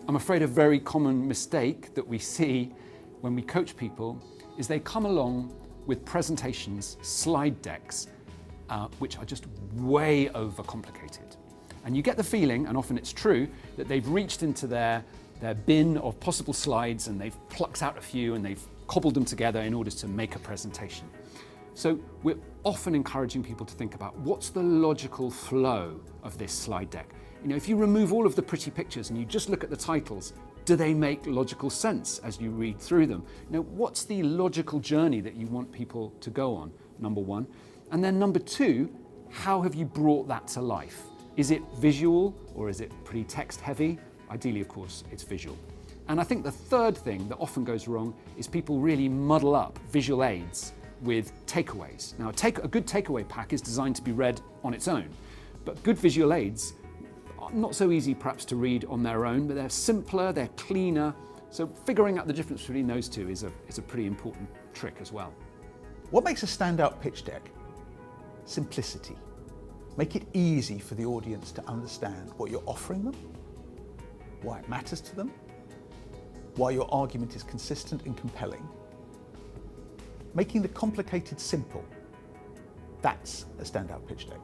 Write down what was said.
I'm afraid a very common mistake that we see when we coach people is they come along with presentations, slide decks, which are just way overcomplicated. And you get the feeling, and often it's true, that they've reached into their bin of possible slides and they've plucked out a few and they've cobbled them together in order to make a presentation. So we're often encouraging people to think about what's the logical flow of this slide deck. You know, if you remove all of the pretty pictures and you just look at the titles, do they make logical sense as you read through them? You know, what's the logical journey that you want people to go on, number one? And then number two, how have you brought that to life? Is it visual or is it pretty text heavy? Ideally, of course, it's visual. And I think the third thing that often goes wrong is people really muddle up visual aids with takeaways. Now, a good takeaway pack is designed to be read on its own, but good visual aids are not so easy perhaps to read on their own, but they're simpler, they're cleaner. So figuring out the difference between those two is a pretty important trick as well. What makes a standout pitch deck? Simplicity. Make it easy for the audience to understand what you're offering them, why it matters to them, why your argument is consistent and compelling. Making the complicated simple. That's a standout pitch deck.